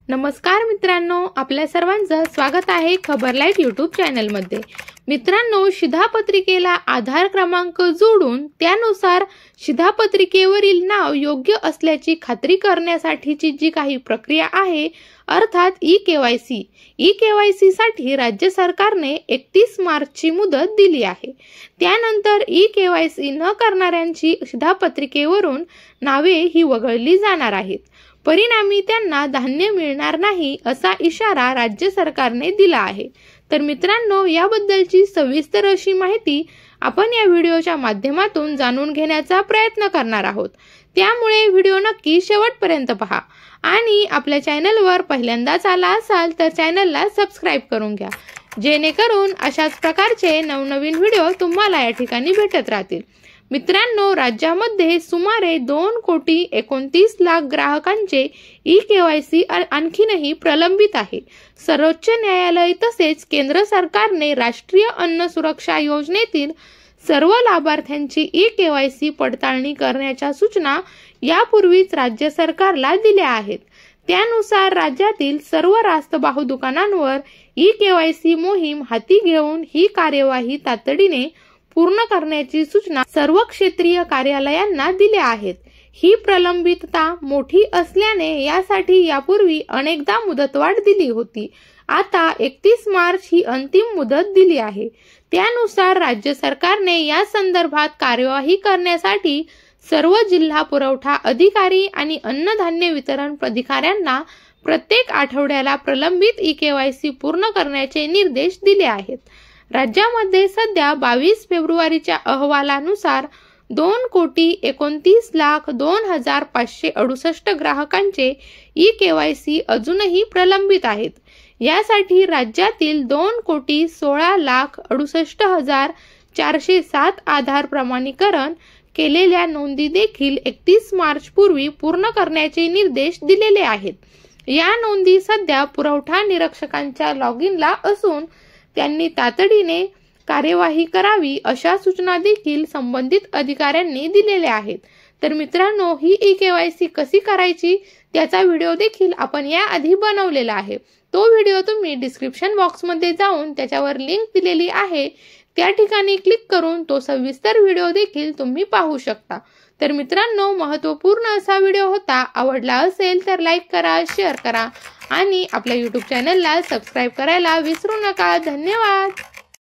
नमस्कार मित्रांनो, आपल्या सर्वांचं स्वागत आहे खबरलाईट यूट्यूब चॅनलमध्ये। मित्रांनो, शिधापत्रिकेला आधार क्रमांक जोडून त्यानुसार शिधापत्रिकेवरील नाव योग्य असल्याची खात्री करण्यासाठीची जी काही प्रक्रिया आहे अर्थात ई-केवायसी साठी राज्य सरकारने 31 मार्चची मुदत दिली आहे। त्यानंतर ई-केवायसी न करणाऱ्यांची शिधापत्रिकेवरून नावे ही वगळली जाणार आहेत। परिणामी त्यांना धान्य मिळणार नाही असा इशारा राज्य सरकारने दिला आहे। तर मित्रांनो, याबद्दलची सविस्तर अशी माहिती आपण या व्हिडिओच्या माध्यमातून जाणून घेण्याचा प्रयत्न करणार आहोत। त्यामुळे व्हिडिओ नक्की शेवटपर्यंत पहा आणि आपल्या चॅनलवर पहिल्यांदाच आला असाल तर चॅनलला सबस्क्राइब करून घ्या, जेणेकरून अशाच प्रकारचे नवनवीन व्हिडिओ तुम्हाला या ठिकाणी भेटत राहतील। मित्रांनो, राज्यामध्ये सुमारे 2,29,00,000 ग्राहकांचे ई-केवायसी आणखीनही प्रलंबित आहे। सर्वोच्च न्यायालय तसेच केंद्र सरकारने राष्ट्रीय अन्न सुरक्षा योजनेतील सर्व लाभार्थ्यांची ई-केवायसी पडताळणी करण्याच्या सूचना यापूर्वीच राज्य सरकारला दिल्या आहेत। त्यानुसार राज्यातील सर्व रास्तबाहू दुकानांवर ई-केवायसी मोहीम हाती घेऊन ही कार्यवाही तातडीने पूर्ण करण्याची सूचना सर्व क्षेत्रीय कार्यालयांना दिल्या आहेत। ही प्रलंबितता मोठी असल्याने यासाठी यापूर्वी अनेकदा मुदतवाढ दिली होती। आता 31 मार्च ही अंतिम मुदत दिली आहे। त्यानुसार राज्य सरकारने या संदर्भात कार्यवाही करण्यासाठी सर्व जिल्हा पुरवठा अधिकारी आणि अन्नधान्य वितरण अधिकाऱ्यांना प्रत्येक आठवड्याला प्रलंबित ई-केवायसी पूर्ण करण्याचे निर्देश दिले आहेत। राज्यामध्ये सध्या 22 फेब्रुवारीच्या अहवालानुसार 2,29,02,568 ग्राहकांचे ई-केवायसी अजूनही प्रलंबित आहेत। यासाठी राज्यातील 2,16,68,407 आधार प्रमाणीकरण केलेल्या नोंदी देखील 31 मार्च पूर्वी पूर्ण करण्याचे निर्देश दिलेले आहेत। या नोंदी सध्या पुरवठा निरीक्षकांच्या लॉगिनला असून त्यांनी तातडीने कार्यवाही करावी अशा सूचना देखील संबंधित अधिकाऱ्यांनी दिलेल्या आहेत। तर मित्रांनो, ही ई-केवायसी कशी करायची त्याचा व्हिडिओ देखील आपण याआधी बनवलेला आहे। तो व्हिडिओ तुम्ही डिस्क्रिप्शन बॉक्समध्ये जाऊन त्याच्यावर लिंक दिलेली आहे, त्या ठिकाणी क्लिक करून तो सविस्तर व्हिडिओ देखील तुम्ही पाहू शकता। तर मित्रांनो, महत्त्वपूर्ण असा व्हिडिओ होता। आवडला असेल तर लाईक करा, शेअर करा आणि आपल्या यूट्यूब चॅनलला सबस्क्राइब करायला विसरू नका। धन्यवाद।